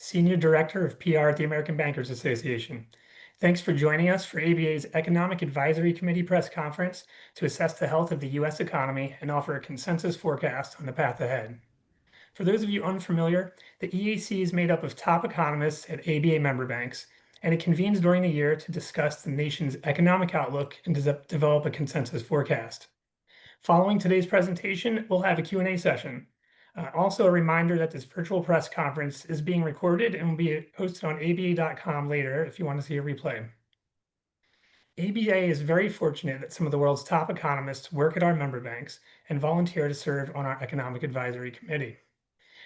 Senior Director of PR at the American Bankers Association. Thanks for joining us for ABA's Economic Advisory Committee press conference to assess the health of the U.S. economy and offer a consensus forecast on the path ahead. For those of you unfamiliar, the EAC is made up of top economists at ABA member banks, and it convenes during the year to discuss the nation's economic outlook and develop a consensus forecast. Following today's presentation, we'll have a Q&A session. Also, a reminder that this virtual press conference is being recorded and will be posted on aba.com later if you want to see a replay. ABA is very fortunate that some of the world's top economists work at our member banks and volunteer to serve on our Economic Advisory Committee.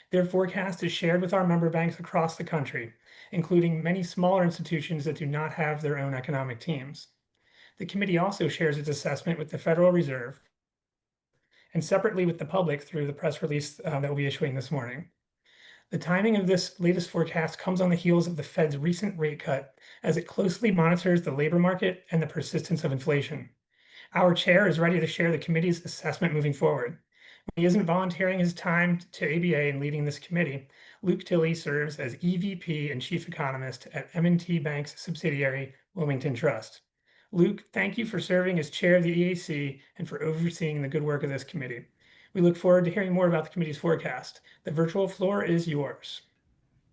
Their forecast is shared with our member banks across the country, including many smaller institutions that do not have their own economic teams. The committee also shares its assessment with the Federal Reserve and separately with the public through the press release that we'll be issuing this morning. The timing of this latest forecast comes on the heels of the Fed's recent rate cut as it closely monitors the labor market and the persistence of inflation. Our chair is ready to share the committee's assessment moving forward. He isn't volunteering his time to ABA and leading this committee. Luke Tilley serves as EVP and Chief Economist at M&T Bank's subsidiary, Wilmington Trust. Luke, thank you for serving as chair of the EAC and for overseeing the good work of this committee. We look forward to hearing more about the committee's forecast. The virtual floor is yours.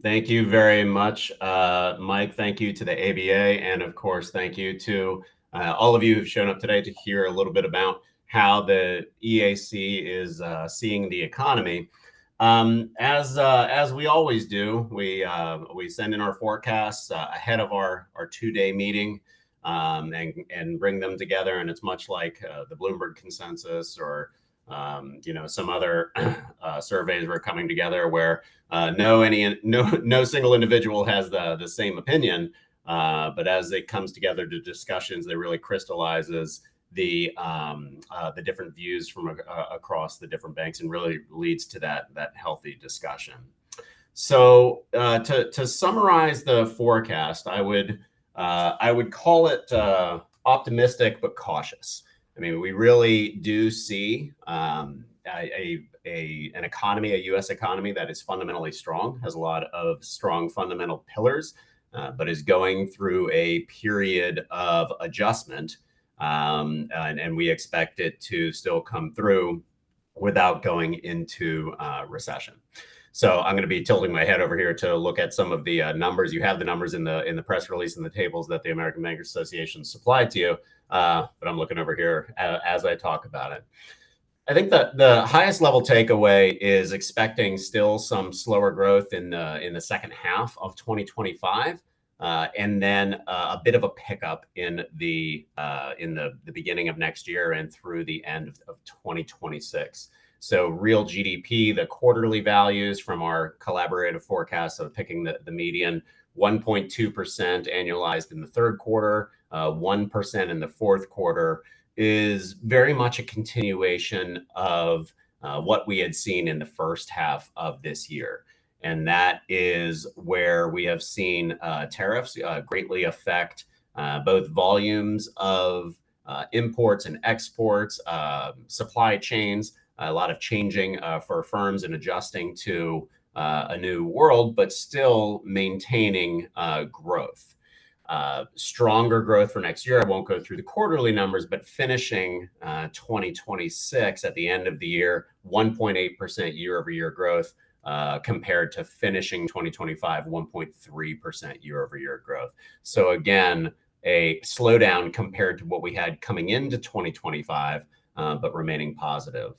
Thank you very much, Mike. Thank you to the ABA. And of course, thank you to all of you who've shown up today to hear a little bit about how the EAC is seeing the economy. As we always do, we send in our forecasts ahead of our two-day meeting. And bring them together. And it's much like the Bloomberg consensus or, some other surveys were coming together where no single individual has the same opinion. But as it comes together to discussions, it really crystallizes the different views from across the different banks and really leads to that healthy discussion. So to summarize the forecast, I would call it optimistic but cautious. I mean, we really do see an economy, a U.S. economy that is fundamentally strong, has a lot of strong fundamental pillars, but is going through a period of adjustment, and we expect it to still come through without going into recession. So I'm going to be tilting my head over here to look at some of the numbers. You have the numbers in the press release and the tables that the American Bankers Association supplied to you, but I'm looking over here as I talk about it. I think that the highest level takeaway is expecting still some slower growth in the second half of 2025, and then a bit of a pickup in the beginning of next year and through the end of 2026. So real GDP, the quarterly values from our collaborative forecast of picking the median, 1.2% annualized in the third quarter, 1% in the fourth quarter, is very much a continuation of what we had seen in the first half of this year. And that is where we have seen tariffs greatly affect both volumes of imports and exports, supply chains, a lot of changing for firms and adjusting to a new world, but still maintaining growth. Stronger growth for next year. I won't go through the quarterly numbers, but finishing 2026 at the end of the year, 1.8% year-over-year growth compared to finishing 2025, 1.3% year-over-year growth. So again, a slowdown compared to what we had coming into 2025, but remaining positive.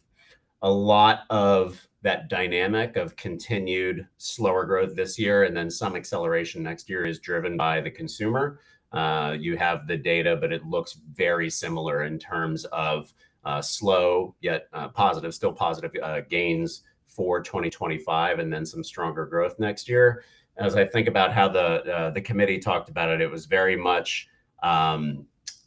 A lot of that dynamic of continued slower growth this year and then some acceleration next year is driven by the consumer. You have the data, but it looks very similar in terms of slow yet positive, still positive gains for 2025, and then some stronger growth next year. As I think about how the committee talked about it, it was very much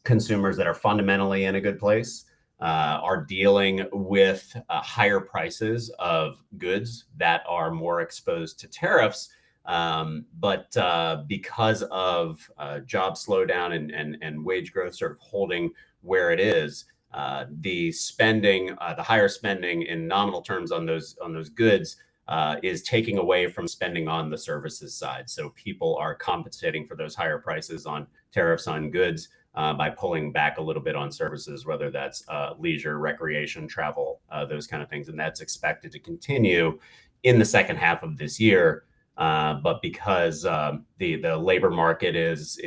consumers that are fundamentally in a good place. Are dealing with higher prices of goods that are more exposed to tariffs. But because of job slowdown and wage growth sort of holding where it is, the spending, the higher spending in nominal terms on those goods is taking away from spending on the services side. So people are compensating for those higher prices on tariffs on goods by pulling back a little bit on services, whether that's leisure, recreation, travel, those kind of things. And that's expected to continue in the second half of this year. But because the labor market is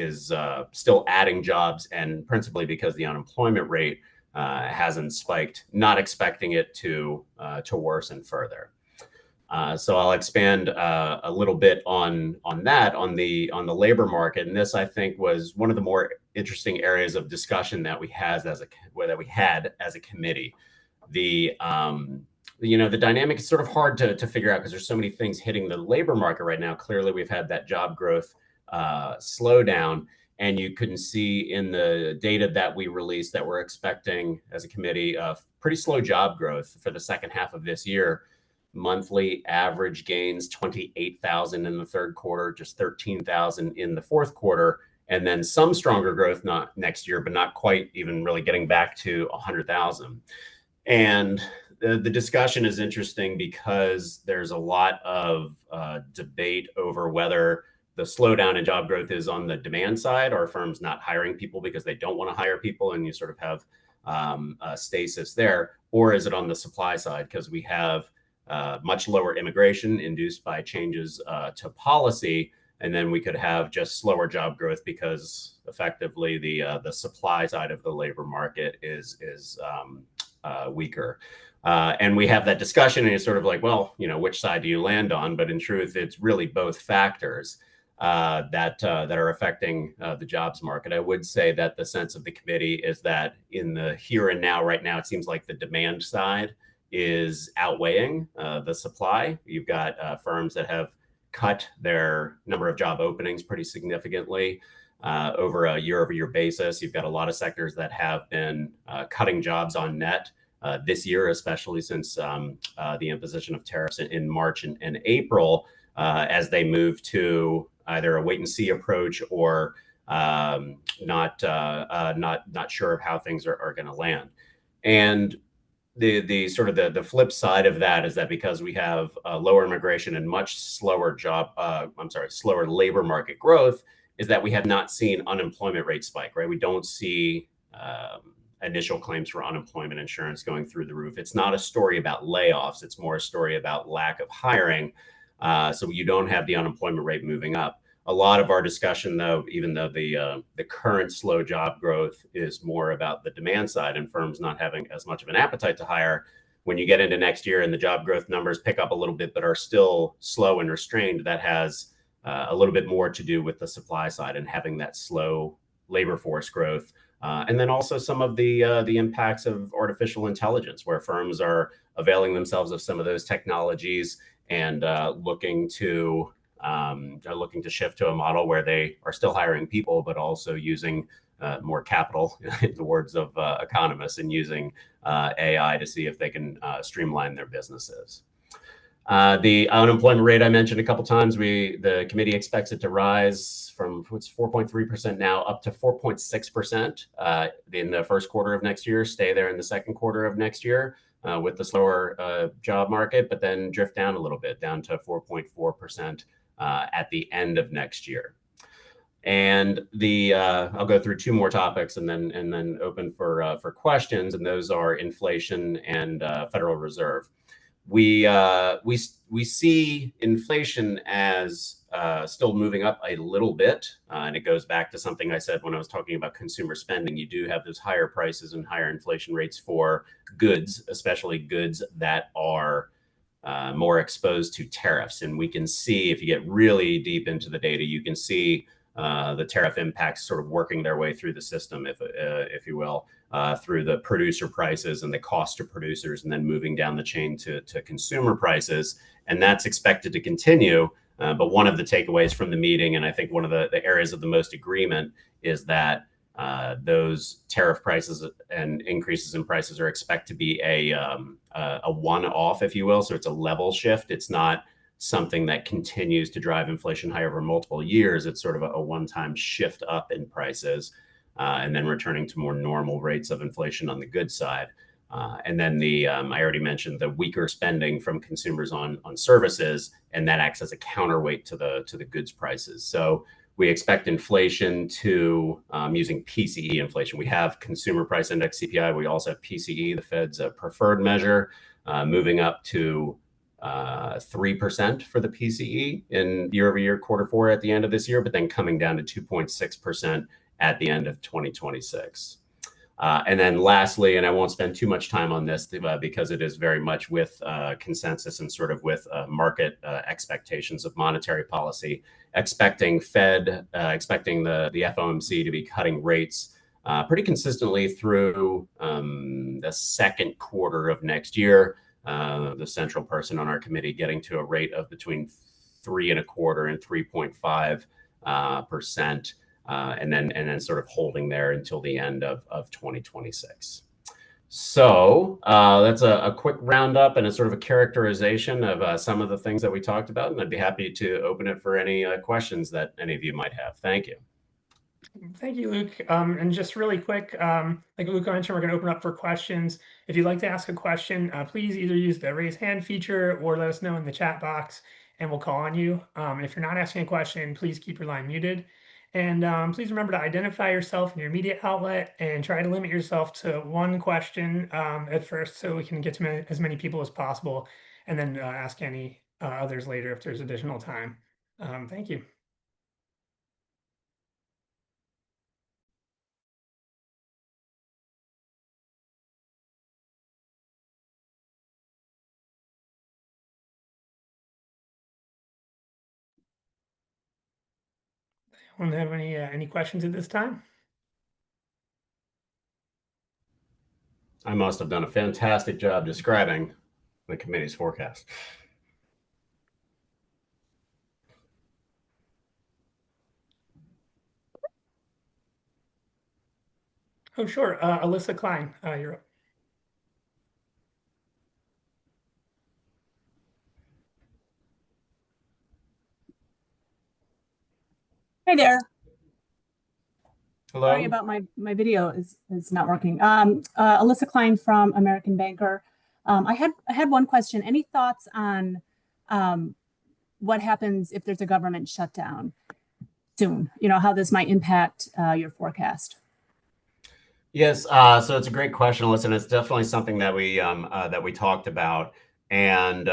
still adding jobs, and principally because the unemployment rate hasn't spiked, not expecting it to worsen further. So I'll expand a little bit on that on the labor market, and this I think was one of the more interesting areas of discussion that we had as a committee. The the dynamic is sort of hard to figure out because there's so many things hitting the labor market right now. Clearly, we've had that job growth slowdown, and you can see in the data that we released that we're expecting as a committee pretty slow job growth for the second half of this year. Monthly average gains 28,000 in the third quarter, just 13,000 in the fourth quarter, and then some stronger growth not next year, but not quite even really getting back to 100,000. And the discussion is interesting because there's a lot of debate over whether the slowdown in job growth is on the demand side. Are firms not hiring people because they don't want to hire people, and you sort of have a stasis there, or is it on the supply side because we have much lower immigration induced by changes to policy, and then we could have just slower job growth because effectively the supply side of the labor market is weaker. And we have that discussion, and it's sort of like, well, which side do you land on? But in truth, it's really both factors that are affecting the jobs market. I would say that the sense of the committee is that in the here and now, right now, it seems like the demand side is outweighing the supply. You've got firms that have cut their number of job openings pretty significantly over a year-over-year basis. You've got a lot of sectors that have been cutting jobs on net this year, especially since the imposition of tariffs in March and April, as they move to either a wait-and-see approach or not sure of how things are going to land. And the sort of the flip side of that is that because we have lower immigration and much slower slower labor market growth, is that we have not seen unemployment rate spike, right? We don't see initial claims for unemployment insurance going through the roof. It's not a story about layoffs. It's more a story about lack of hiring. So you don't have the unemployment rate moving up. A lot of our discussion, though, even though the current slow job growth is more about the demand side and firms not having as much of an appetite to hire, when you get into next year and the job growth numbers pick up a little bit but are still slow and restrained, that has a little bit more to do with the supply side and having that slow labor force growth. And then also some of the impacts of artificial intelligence, where firms are availing themselves of some of those technologies and looking to shift to a model where they are still hiring people, but also using more capital, in the words of economists, and using AI to see if they can streamline their businesses. The unemployment rate I mentioned a couple times, the committee expects it to rise from 4.3% now up to 4.6% in the first quarter of next year, stay there in the second quarter of next year with the slower job market, but then drift down a little bit, down to 4.4% at the end of next year. And I'll go through two more topics and then open for questions, and those are inflation and Federal Reserve. We see inflation as still moving up a little bit, and it goes back to something I said when I was talking about consumer spending. You do have those higher prices and higher inflation rates for goods, especially goods that are more exposed to tariffs. And we can see, if you get really deep into the data, you can see the tariff impacts sort of working their way through the system, if you will, through the producer prices and the cost to producers, and then moving down the chain to consumer prices. And that's expected to continue. But one of the takeaways from the meeting, and I think one of the areas of the most agreement, is that those tariff prices and increases in prices are expected to be a one-off, if you will. So it's a level shift. It's not something that continues to drive inflation high over multiple years. It's sort of a one-time shift up in prices and then returning to more normal rates of inflation on the goods side. And then I already mentioned the weaker spending from consumers on services, and that acts as a counterweight to the goods prices. So we expect inflation to, using PCE inflation. We have consumer price index CPI. We also have PCE, the Fed's preferred measure, moving up to 3% for the PCE in year over year quarter 4 at the end of this year, but then coming down to 2.6% at the end of 2026. And then lastly, and I won't spend too much time on this because it is very much with consensus and sort of with market expectations of monetary policy, expecting the FOMC to be cutting rates pretty consistently through the second quarter of next year. The central person on our committee getting to a rate of between 3.25% and 3.5%. And then sort of holding there until the end of 2026. So that's a quick roundup and a sort of a characterization of some of the things that we talked about. And I'd be happy to open it for any questions that any of you might have. Thank you. Thank you, Luke. And just really quick, like Luke mentioned, we're going to open up for questions. If you'd like to ask a question, please either use the raise hand feature or let us know in the chat box and we'll call on you. If you're not asking a question, please keep your line muted. And please remember to identify yourself and your media outlet and try to limit yourself to one question at first so we can get to as many people as possible and then ask any others later if there's additional time. Thank you. Anyone have any questions at this time? I must have done a fantastic job describing the committee's forecast. Oh, sure. Alyssa Klein, you're up. Hey there. Hello. Sorry about my video is not working. Alyssa Klein from American Banker. I had one question. Any thoughts on what happens if there's a government shutdown soon? You know, how this might impact your forecast? Yes, so it's a great question. Listen, it's definitely something that we talked about, and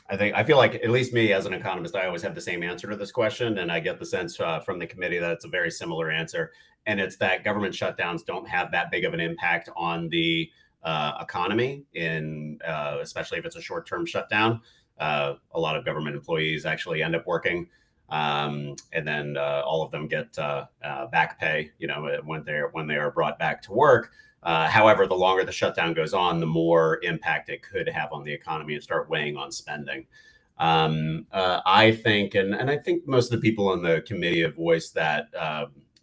I feel like, at least me as an economist, I always have the same answer to this question, and I get the sense from the committee that it's a very similar answer, and it's that government shutdowns don't have that big of an impact on the economy, especially if it's a short-term shutdown. A lot of government employees actually end up working. And then all of them get back pay, when they are brought back to work. However, the longer the shutdown goes on, the more impact it could have on the economy and start weighing on spending. I think, and I think most of the people in the committee have voiced that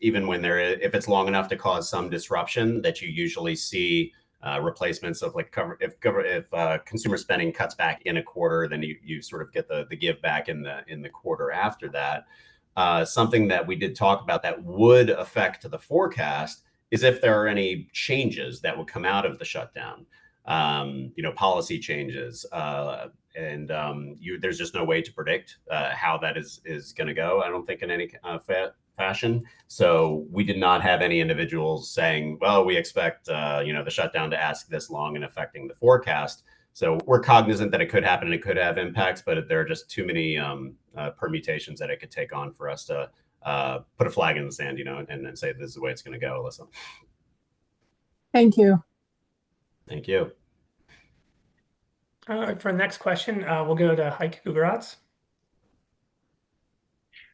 even if it's long enough to cause some disruption, that you usually see replacements of if consumer spending cuts back in a quarter, then you sort of get the give back in the quarter after that. Something that we did talk about that would affect the forecast is if there are any changes that would come out of the shutdown, policy changes, and there's just no way to predict how that is going to go. I don't think in any fashion. So we did not have any individuals saying, well, we expect the shutdown to last this long and affecting the forecast. So we're cognizant that it could happen and it could have impacts, but there are just too many permutations that it could take on for us to put a flag in the sand, and say this is the way it's going to go. Alyssa. Thank you. Thank you. For the next question, we'll go to Heike Gugeratz.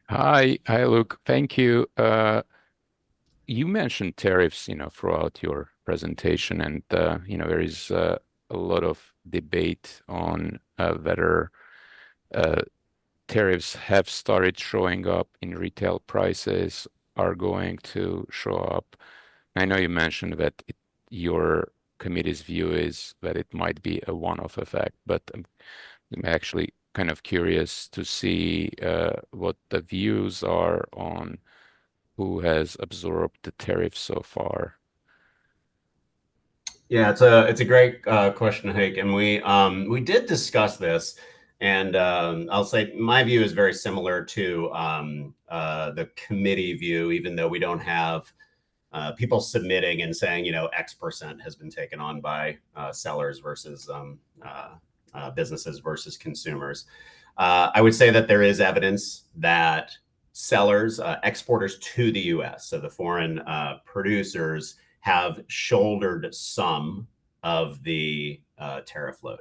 Hi, Luke. Thank you. You mentioned tariffs, throughout your presentation, and there is a lot of debate on whether tariffs have started showing up in retail prices, are going to show up. I know you mentioned that your committee's view is that it might be a one-off effect, but I'm actually kind of curious to see what the views are on who has absorbed the tariffs so far. Yeah, it's a great question, Hake, and we did discuss this, and I'll say my view is very similar to the committee view, even though we don't have people submitting and saying, you know, X% has been taken on by sellers versus businesses versus consumers. I would say that there is evidence that sellers, exporters to the U.S., so the foreign producers, have shouldered some of the tariff load.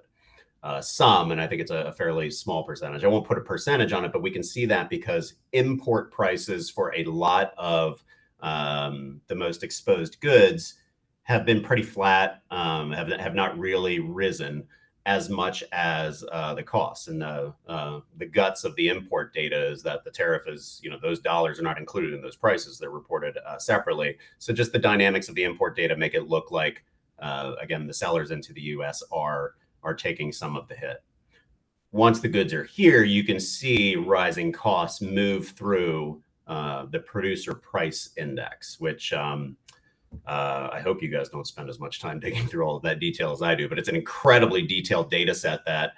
Some, and I think it's a fairly small percentage. I won't put a percentage on it, but we can see that because import prices for a lot of the most exposed goods have been pretty flat, have not really risen as much as the costs. And the guts of the import data is that the tariff is, you know, those dollars are not included in those prices. They're reported separately. So just the dynamics of the import data make it look like, again, the sellers into the U.S. are taking some of the hit. Once the goods are here, you can see rising costs move through the producer price index, which I hope you guys don't spend as much time digging through all of that detail as I do, but it's an incredibly detailed data set that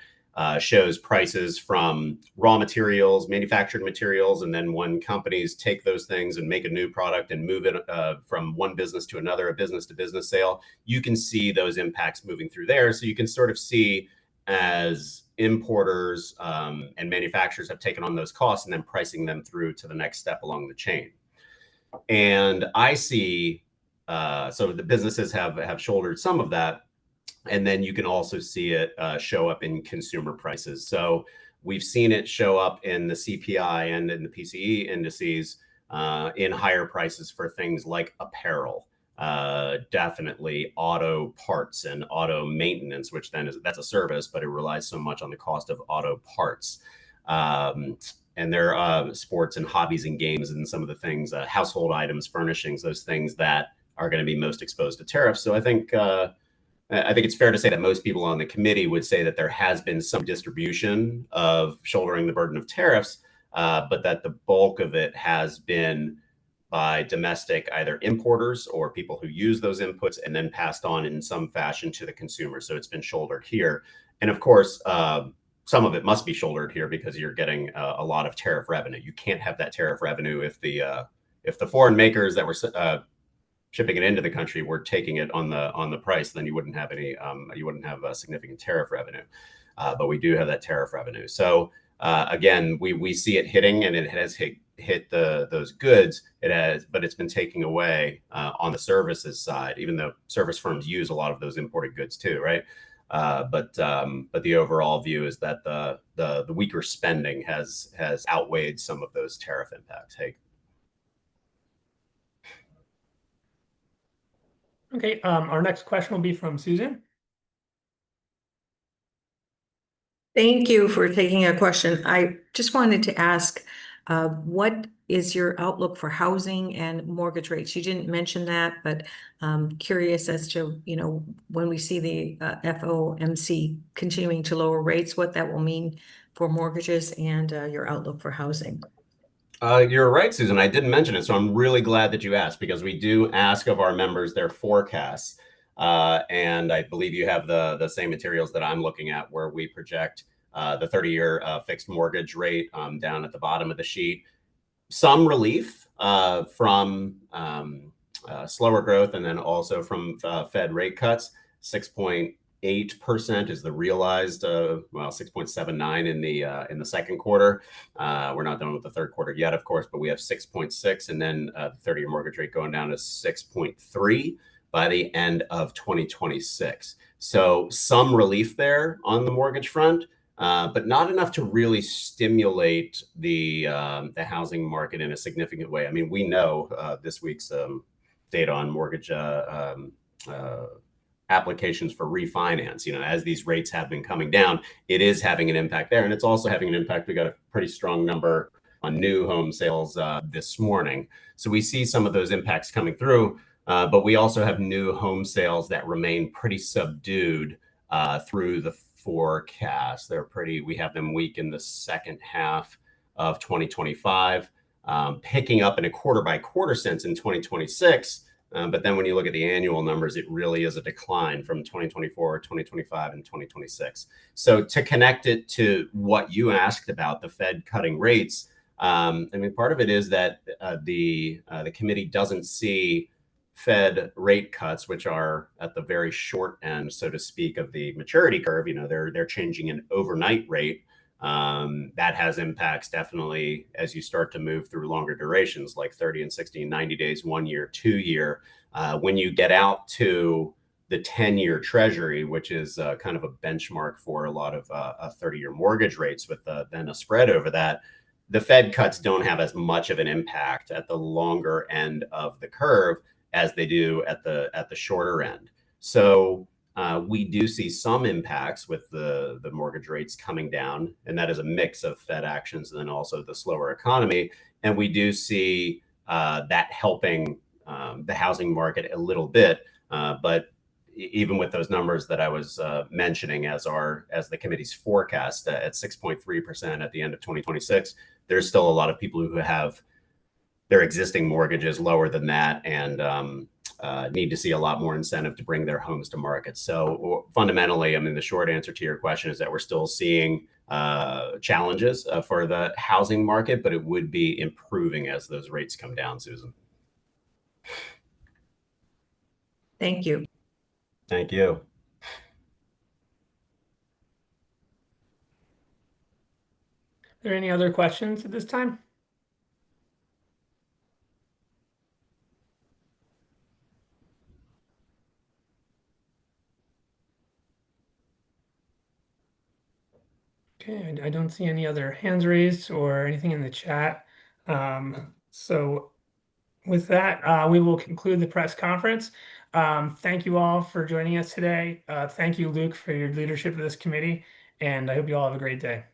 shows prices from raw materials, manufactured materials, and then when companies take those things and make a new product and move it from one business to another, a business-to-business sale, you can see those impacts moving through there. So you can sort of see as importers and manufacturers have taken on those costs and then pricing them through to the next step along the chain. And I see, so the businesses have shouldered some of that. And then you can also see it show up in consumer prices. So we've seen it show up in the CPI and in the PCE indices in higher prices for things like apparel, definitely auto parts and auto maintenance, which then that's a service, but it relies so much on the cost of auto parts. And there are sports and hobbies and games and some of the things, household items, furnishings, those things that are going to be most exposed to tariffs. So I think it's fair to say that most people on the committee would say that there has been some distribution of shouldering the burden of tariffs, but that the bulk of it has been by domestic either importers or people who use those inputs and then passed on in some fashion to the consumer. So it's been shouldered here. And of course, some of it must be shouldered here because you're getting a lot of tariff revenue. You can't have that tariff revenue if the foreign makers that were shipping it into the country were taking it on the price, then you wouldn't have any you wouldn't have a significant tariff revenue. But we do have that tariff revenue. So again, we see it hitting, and it has hit those goods. It has, but it's been taking away on the services side, even though service firms use a lot of those imported goods too, right? But the overall view is that the weaker spending has outweighed some of those tariff impacts. Hey. Okay, our next question will be from Susan. Thank you for taking a question. I just wanted to ask, what is your outlook for housing and mortgage rates? You didn't mention that, but curious as to, you know, when we see the FOMC continuing to lower rates, what that will mean for mortgages and your outlook for housing. You're right, Susan. I didn't mention it, so I'm really glad that you asked, because we do ask of our members their forecasts. And I believe you have the same materials that I'm looking at, where we project the 30-year fixed mortgage rate down at the bottom of the sheet. Some relief from slower growth, and then also from Fed rate cuts. 6.8% is the realized, well, 6.79 in the second quarter. We're not done with the third quarter yet, of course, but we have 6.6, and then the 30-year mortgage rate going down to 6.3 by the end of 2026. So some relief there on the mortgage front, but not enough to really stimulate the housing market in a significant way. I mean, we know this week's data on mortgage applications for refinance, you know, as these rates have been coming down, it is having an impact there. And it's also having an impact. We got a pretty strong number on new home sales this morning. So we see some of those impacts coming through, but we also have new home sales that remain pretty subdued through the forecast. We have them weak in the second half of 2025, picking up in a quarter by quarter sense in 2026. But then when you look at the annual numbers, it really is a decline from 2024, 2025, and 2026. So to connect it to what you asked about, the Fed cutting rates, I mean, part of it is that the committee doesn't see Fed rate cuts, which are at the very short end, so to speak, of the maturity curve. You know, they're changing an overnight rate. That has impacts definitely as you start to move through longer durations like 30 and 60 and 90 days, 1 year, 2 year. When you get out to the 10-year treasury, which is kind of a benchmark for a lot of 30-year mortgage rates with then a spread over that, the Fed cuts don't have as much of an impact at the longer end of the curve as they do at the shorter end. So we do see some impacts with the mortgage rates coming down, and that is a mix of Fed actions and then also the slower economy. And we do see that helping the housing market a little bit. But even with those numbers that I was mentioning as the committee's forecast at 6.3% at the end of 2026, there's still a lot of people who have their existing mortgages lower than that and need to see a lot more incentive to bring their homes to market. So fundamentally, I mean, the short answer to your question is that we're still seeing challenges for the housing market, but it would be improving as those rates come down, Susan. Thank you. Thank you. Are there any other questions at this time? Okay, I don't see any other hands raised or anything in the chat. So with that, we will conclude the press conference. Thank you all for joining us today. Thank you, Luke, for your leadership of this committee, and I hope you all have a great day.